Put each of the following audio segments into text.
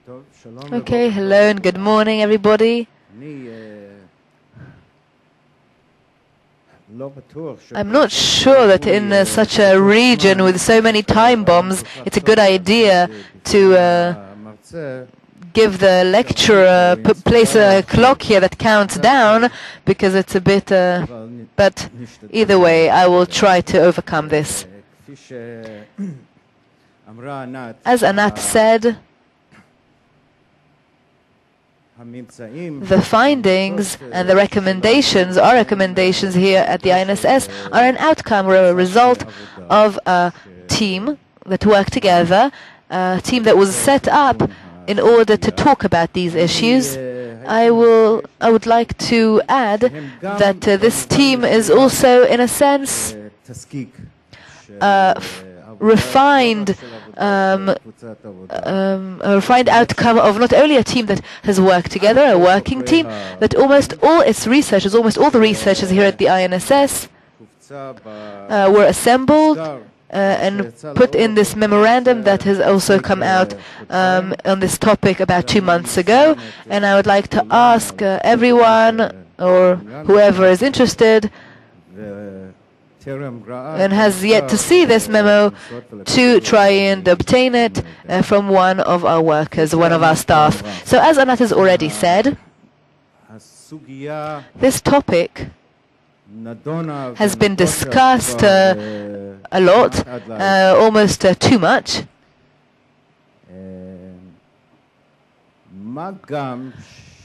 Okay, hello and good morning, everybody. I'm not sure that in such a region with so many time bombs, it's a good idea to give the lecturer, place a clock here that counts down, because it's a bit... but either way, I will try to overcome this. As Anat said, the findings and the recommendations, our recommendations here at the INSS, are an outcome or a result of a team that worked together, a team that was set up in order to talk about these issues. I would like to add that this team is also, in a sense, refined outcome of not only a team that has worked together, a working team, but almost all its researchers, almost all the researchers here at the INSS were assembled and put in this memorandum that has also come out on this topic about 2 months ago. And I would like to ask everyone or whoever is interested and has yet to see this memo to try and obtain it from one of our workers, one of our staff. So as Anat has already said, this topic has been discussed a lot, almost too much.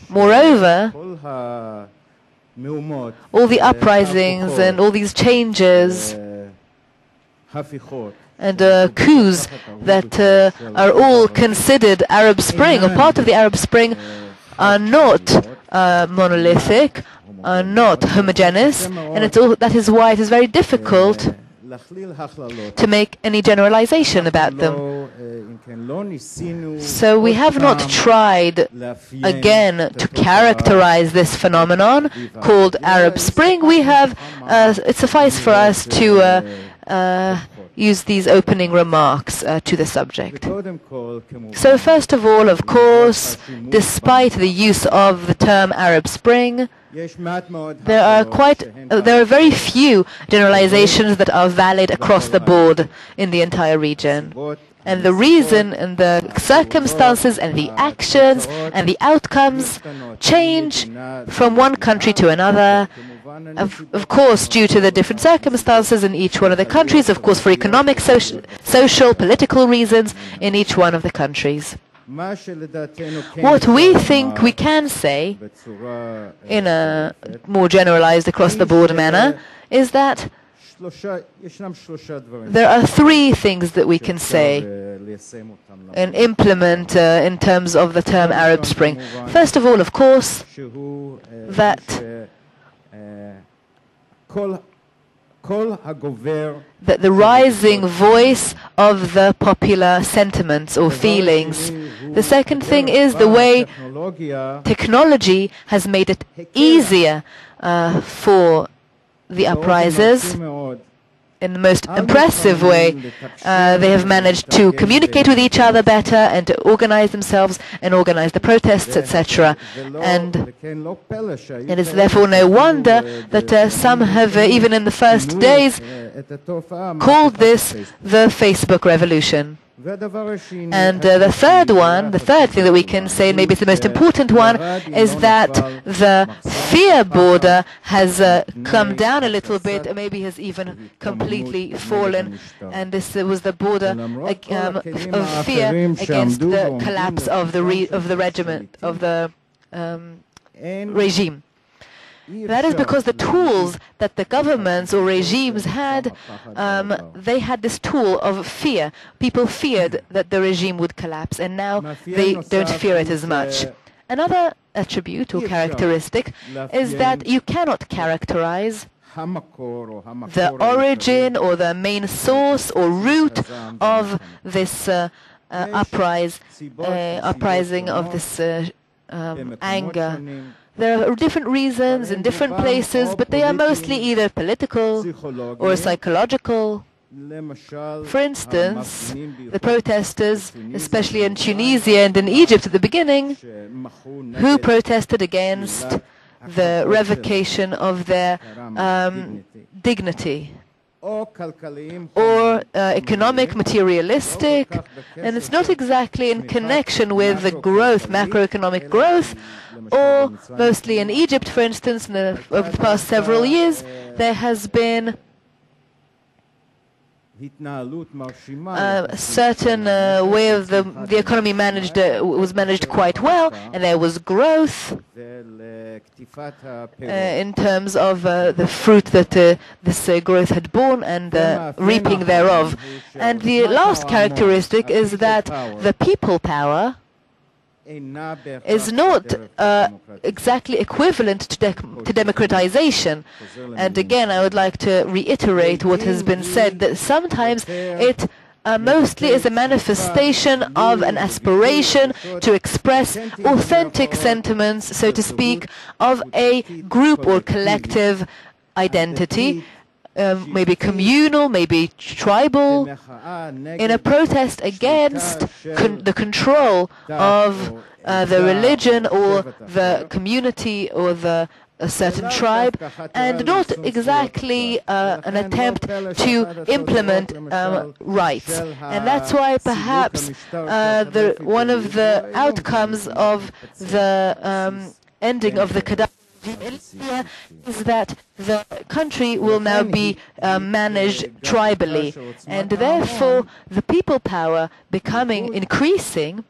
Moreover, all the uprisings and all these changes and coups that are all considered Arab Spring or part of the Arab Spring are not monolithic, are not homogeneous, and that is why it is very difficult to make any generalization about them. So we have not tried again to characterize this phenomenon called Arab Spring. We have, it suffices for us to use these opening remarks to the subject. So first of all, of course, despite the use of the term Arab Spring, there are very few generalizations that are valid across the board in the entire region. And the reason and the circumstances and the actions and the outcomes change from one country to another, of course, due to the different circumstances in each one of the countries, of course, for economic, social, political reasons in each one of the countries. What we think we can say in a more generalized across-the-board manner is that there are 3 things that we can say and implement in terms of the term Arab Spring. First of all, of course, that the rising voice of the popular sentiments or feelings. The second thing is the way technology has made it easier for the uprisers. In the most impressive way, they have managed to communicate with each other better and to organize themselves and organize the protests, etc. And it is therefore no wonder that some have, even in the first days, called this the Facebook revolution. And the third thing that we can say, and maybe it's the most important one, is that the fear border has come down a little bit, and maybe has even completely fallen. And this was the border of fear against the collapse of the regime. That is because the tools that the governments or regimes had, they had this tool of fear. People feared that the regime would collapse, and now they don't fear it as much. Another attribute or characteristic is that you cannot characterize the origin or the main source or root of this uprising of this anger. There are different reasons in different places, but they are mostly either political or psychological For instance, the protesters, especially in Tunisia and in Egypt at the beginning, who protested against the revocation of their dignity, or economic, materialistic, and it's not exactly in connection with the growth, macroeconomic growth, or mostly in Egypt, for instance, over the past several years, there has been a certain way of the economy was managed quite well, and there was growth in terms of the fruit that this growth had borne and the reaping thereof. And the last characteristic is that the people power is not exactly equivalent to democratization. And again, I would like to reiterate what has been said, that sometimes it mostly is a manifestation of an aspiration to express authentic sentiments, so to speak, of a group or collective identity, maybe communal, maybe tribal, in a protest against the control of the religion or the community or a certain tribe, and not exactly an attempt to implement rights. And that's why perhaps one of the outcomes of the ending of the Gaddafi in Libya is that the country will now be managed tribally, and therefore the people power increasing,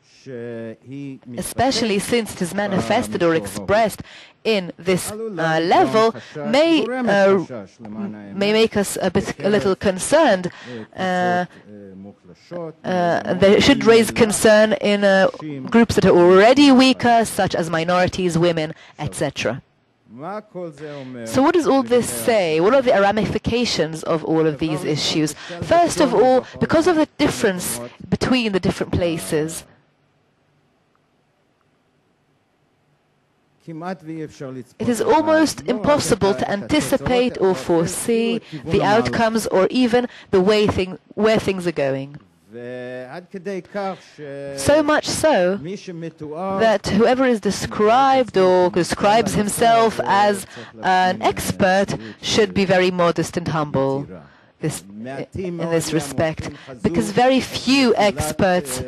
especially since it is manifested or expressed in this level, may make us a little concerned. They should raise concern in groups that are already weaker, such as minorities, women, etc. So what does all this say? What are the ramifications of all of these issues? First of all, because of the difference between the different places, it is almost impossible to anticipate or foresee the outcomes or even the way where things are going. So much so that whoever is described or describes himself as an expert should be very modest and humble in this respect, because very few experts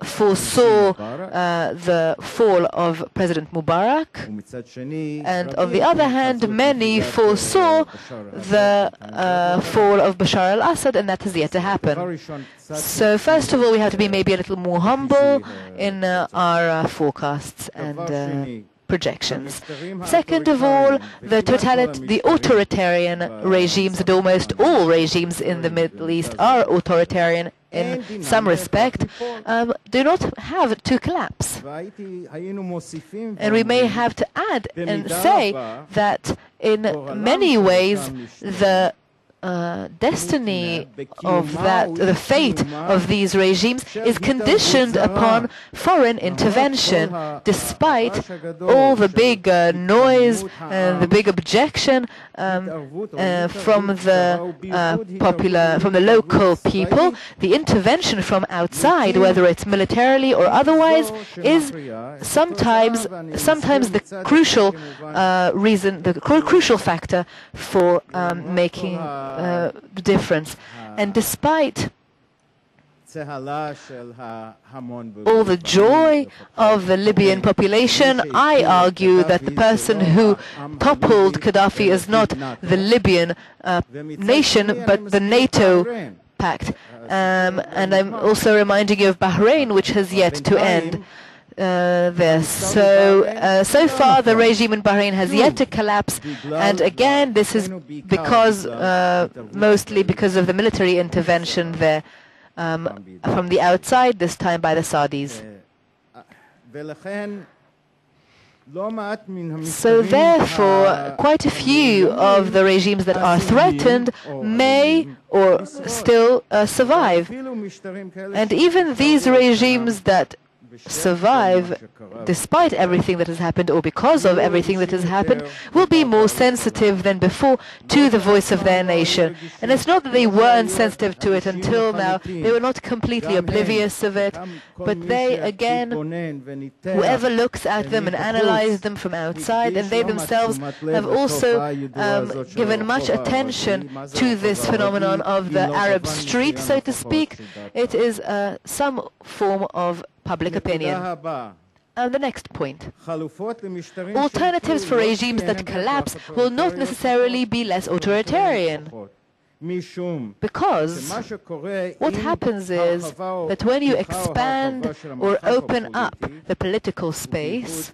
foresaw the fall of President Mubarak, and on the other hand, many foresaw the fall of Bashar al-Assad, and that has yet to happen. So first of all, we have to be maybe a little more humble in our forecasts and projections. Second of all, the authoritarian regimes, and almost all regimes in the Middle East are authoritarian in some respect, do not have to collapse. And we may have to add and say that in many ways the destiny of the fate of these regimes is conditioned upon foreign intervention, despite all the big noise and the big objection from the local people. The intervention from outside, whether it's militarily or otherwise, is sometimes the crucial reason, the crucial factor for making the difference. And despite all the joy of the Libyan population, I argue that the person who toppled Gaddafi is not the Libyan nation, but the NATO pact. And I'm also reminding you of Bahrain, which has yet to end. So far the regime in Bahrain has yet to collapse, and again this is because mostly because of the military intervention there from the outside, this time by the Saudis. So therefore, quite a few of the regimes that are threatened may or still survive. And even these regimes that survive despite everything that has happened or because of everything that has happened will be more sensitive than before to the voice of their nation. And it's not that they weren't sensitive to it until now, they were not completely oblivious of it, but they, again, whoever looks at them and analyzes them from outside, and they themselves have also given much attention to this phenomenon of the Arab street, so to speak. It is some form of public opinion. And the next point. Alternatives for regimes that collapse will not necessarily be less authoritarian. Because what happens is that when you expand or open up the political space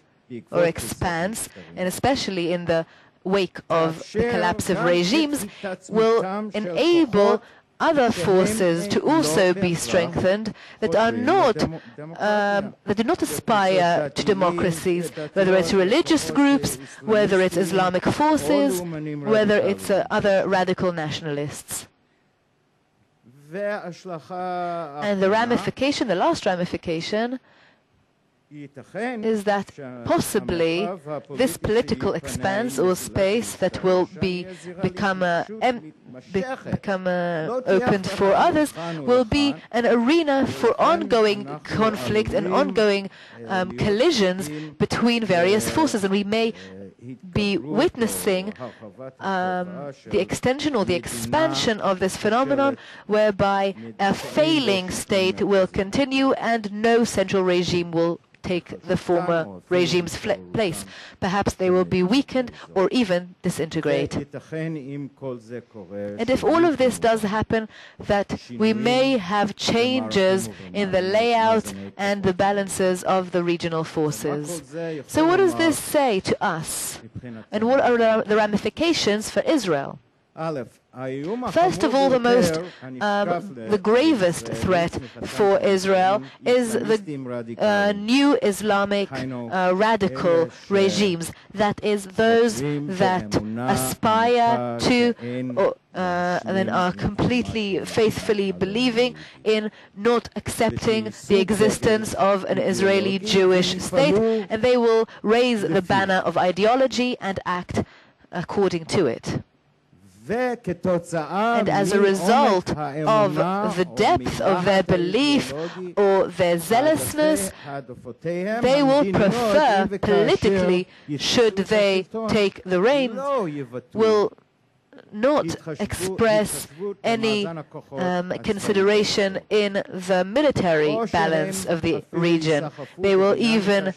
or expanse, and especially in the wake of the collapse of regimes, will enable other forces to also be strengthened that are not that do not aspire to democracies, whether it's religious groups, whether it's Islamic forces, whether it's other radical nationalists. And the ramification, the last ramification, is that possibly this political expanse or space that will become opened for others will be an arena for ongoing conflict and ongoing collisions between various forces, and we may be witnessing the extension or the expansion of this phenomenon whereby a failing state will continue and no central regime will take the former regime's place. Perhaps they will be weakened or even disintegrate. And if all of this does happen, that we may have changes in the layout and the balances of the regional forces. So what does this say to us? And what are the ramifications for Israel? First of all, the gravest threat for Israel is the new Islamic radical regimes, that is, those that aspire to and then are completely faithfully believing in not accepting the existence of an Israeli Jewish state, and they will raise the banner of ideology and act according to it. And as a result of the depth of their belief or their zealousness, they will prefer politically, should they take the reins, will not express any consideration in the military balance of the region. They will even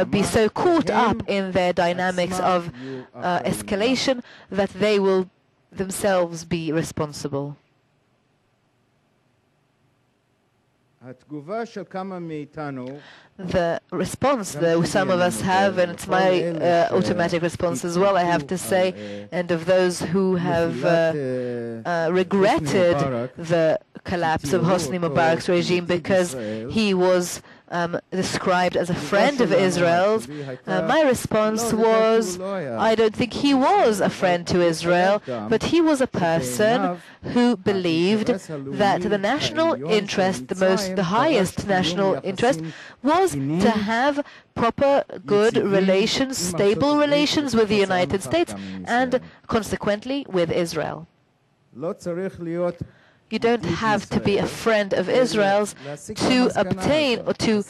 be so caught up in their dynamics of escalation that they will themselves be responsible. The response that some of us have, and it's my automatic response as well, I have to say, and of those who have regretted the collapse of Hosni Mubarak's regime because he was described as a friend of Israel's, my response was, I don't think he was a friend to Israel, but he was a person who believed that the national interest, the highest national interest, was to have proper, good relations, stable relations with the United States, and consequently with Israel. You don't have to be a friend of Israel's to obtain or to,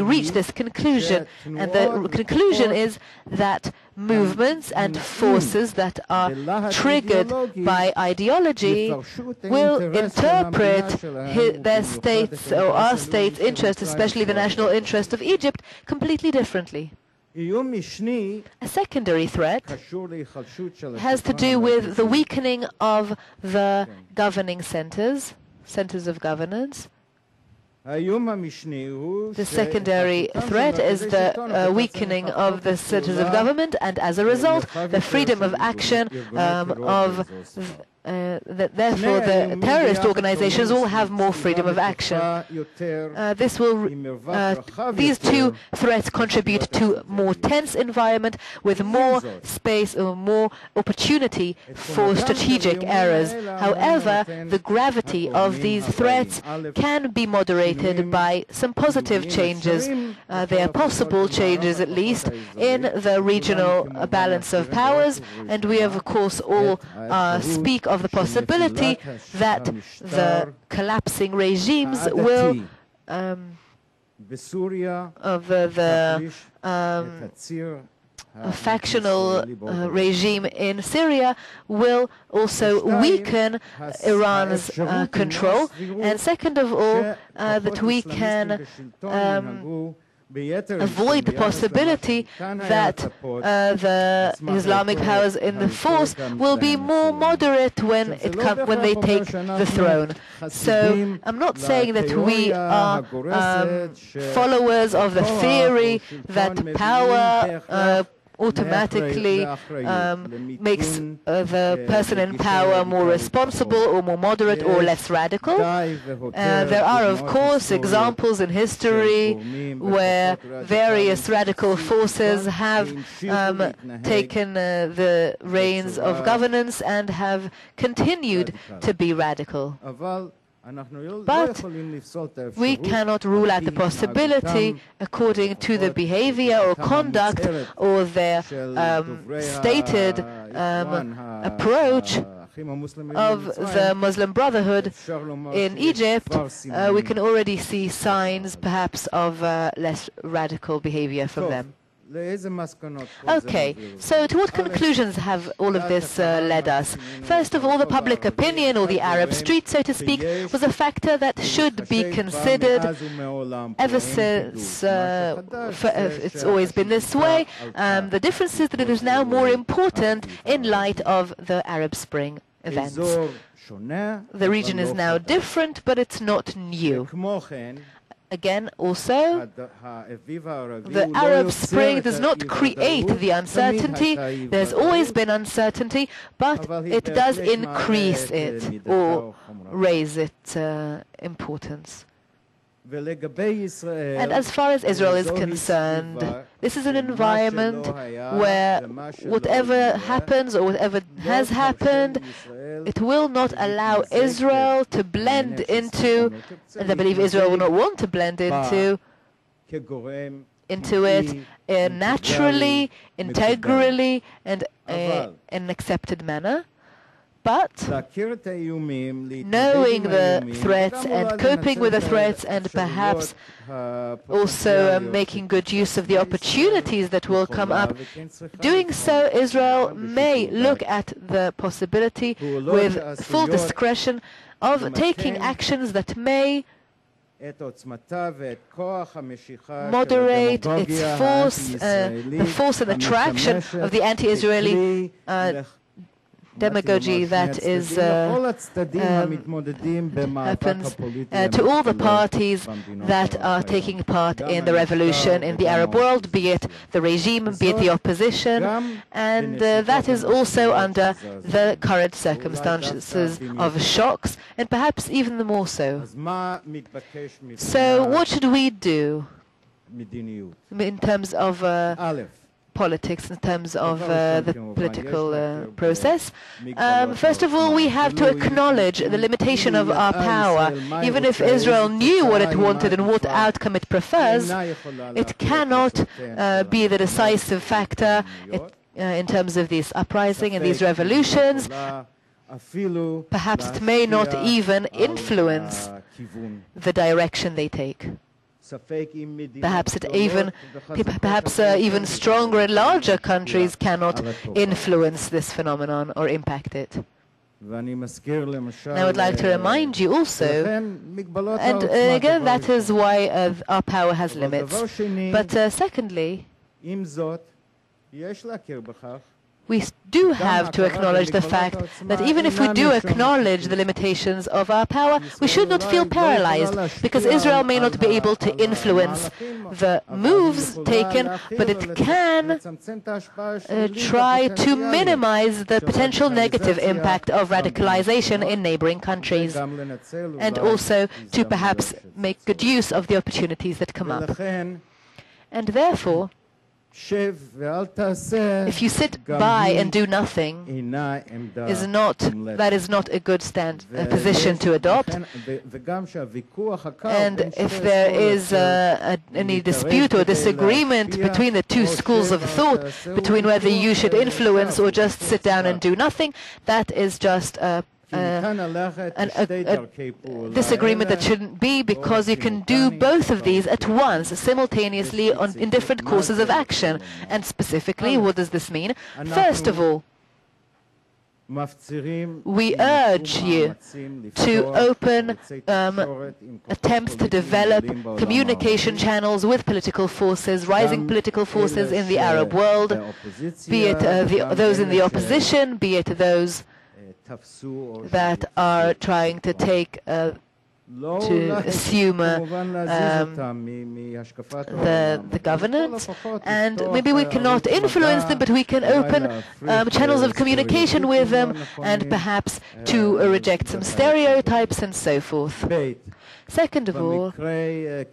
reach this conclusion. And the conclusion is that movements and forces that are triggered by ideology will interpret their states or our state's interest, especially the national interest of Egypt, completely differently. A secondary threat has to do with the weakening of the governing centers of governance. The secondary threat is the weakening of the centers of government, and as a result, the freedom of action of therefore the terrorist organizations will have more freedom of action. These two threats contribute to a more tense environment with more space or more opportunity for strategic errors. However, the gravity of these threats can be moderated by some positive changes. There are possible changes, at least, in the regional balance of powers, and we of course all speak of the possibility that the collapsing regimes will of the factional regime in Syria will also weaken Iran's control, and second of all, that we can avoid the possibility that the Islamic powers in the force will be more moderate when they take the throne. So I'm not saying that we are followers of the theory that power automatically makes the person in power more responsible or more moderate or less radical. There are, of course, examples in history where various radical forces have taken the reins of governance and have continued to be radical. But we cannot rule out the possibility, according to the behavior or conduct or their stated approach of the Muslim Brotherhood in Egypt. We can already see signs, perhaps, of less radical behavior from them. Okay, so to what conclusions have all of this led us? First of all, the public opinion, or the Arab street, so to speak, was a factor that should be considered ever since. It's always been this way. The difference is that it is now more important in light of the Arab Spring events. The region is now different, but it's not new. Again, also, the Arab Spring does not create the uncertainty. There's always been uncertainty, but it does increase it or raise its importance. And as far as Israel is concerned, this is an environment where whatever happens or whatever has happened, it will not allow Israel to blend into, and I believe Israel will not want to blend into it naturally, integrally, and in an accepted manner. But knowing the threats and coping with the threats, and perhaps also making good use of the opportunities that will come up, doing so, Israel may look at the possibility with full discretion of taking actions that may moderate its force, the force and attraction of the anti-Israeli demagogy that is happens to all the parties that are taking part in the revolution in the Arab world, be it the regime, be it the opposition, and that is also under the current circumstances of shocks, and perhaps even the more so. So what should we do in terms of politics, in terms of the political process? First of all, we have to acknowledge the limitation of our power. Even if Israel knew what it wanted and what outcome it prefers, it cannot be the decisive factor in terms of this uprising and these revolutions. Perhaps it may not even influence the direction they take. Perhaps even stronger and larger countries cannot influence this phenomenon or impact it. And I would like to remind you also, and again, that is why our power has limits. But secondly, we do have to acknowledge the fact that even if we do acknowledge the limitations of our power, we should not feel paralyzed, because Israel may not be able to influence the moves taken, but it can try to minimize the potential negative impact of radicalization in neighboring countries, and also to perhaps make good use of the opportunities that come up. And therefore, if you sit by and do nothing, that is not a good position to adopt. And if there is any dispute or disagreement between the two schools of thought, between whether you should influence or just sit down and do nothing, that is just a disagreement that shouldn't be, because you can do both of these at once, simultaneously in different courses of action. And specifically, what does this mean? First of all, we urge you to open attempts to develop communication channels with political forces, rising political forces in the Arab world, be it those in the opposition, be it those that are trying to assume the governance. And maybe we cannot influence them, but we can open channels of communication with them, and perhaps to reject some stereotypes and so forth. Second of all, in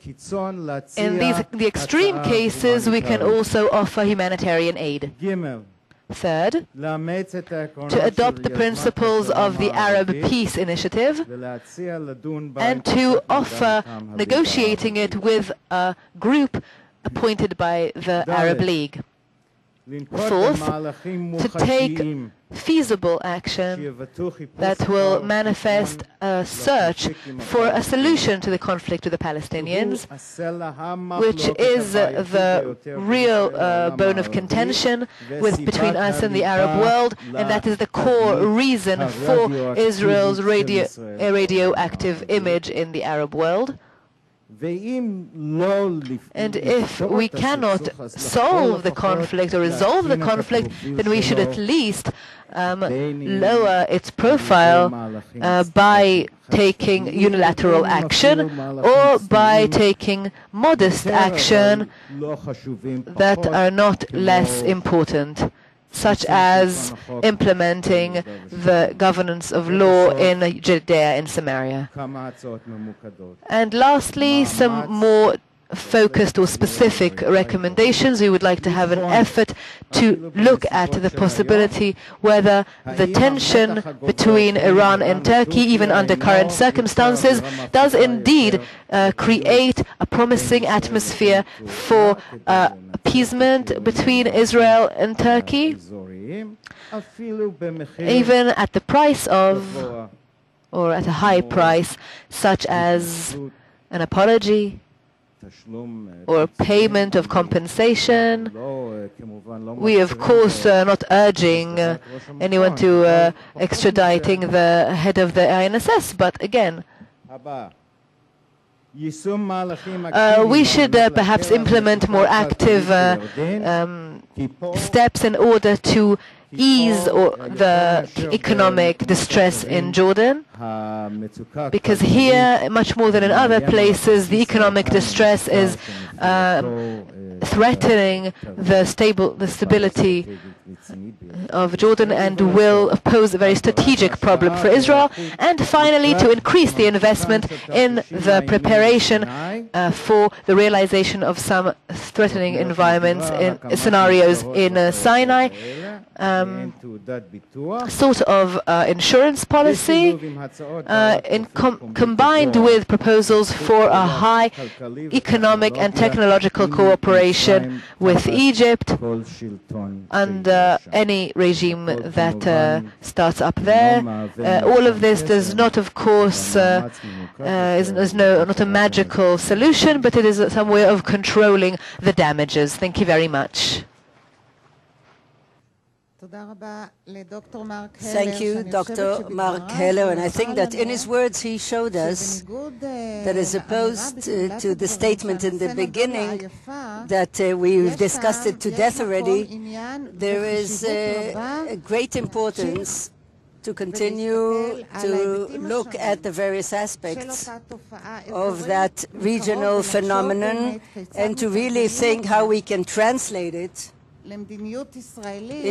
the extreme cases, we can also offer humanitarian aid. Third, to adopt the principles of the Arab Peace Initiative and to offer negotiating it with a group appointed by the Arab League. Fourth, to take feasible action that will manifest a search for a solution to the conflict with the Palestinians, which is the real bone of contention between us and the Arab world, and that is the core reason for Israel's radioactive image in the Arab world. And if we cannot solve the conflict or resolve the conflict, then we should at least lower its profile by taking unilateral action or by taking modest action that are not less important, such as implementing the governance of law in Judea and Samaria. And lastly, some more focused or specific recommendations. We would like to have an effort to look at the possibility whether the tension between Iran and Turkey, even under current circumstances, does indeed create a promising atmosphere for appeasement between Israel and Turkey, even at the price of, or at a high price, such as an apology or payment of compensation. We, of course, are not urging anyone to extraditing the head of the INSS, but again, we should perhaps implement more active steps in order to ease the economic distress in Jordan, because here, much more than in other places, the economic distress is threatening the stability of Jordan and will pose a very strategic problem for Israel. And finally, to increase the investment in the preparation for the realization of some threatening environments in scenarios in Sinai, sort of insurance policy, combined with proposals for a high economic and technological cooperation with Egypt under any regime that starts up there. All of this does not, of course, is not a magical solution, but it is some way of controlling the damages. Thank you very much. Thank you, Dr. Mark Heller. And I think that in his words he showed us that, as opposed to the statement in the beginning, that we've discussed it to death already. There is a great importance to continue to look at the various aspects of that regional phenomenon and to really think how we can translate it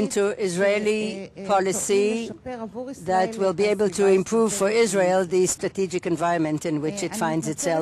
into Israeli policy that will be able to improve for Israel the strategic environment in which it finds itself.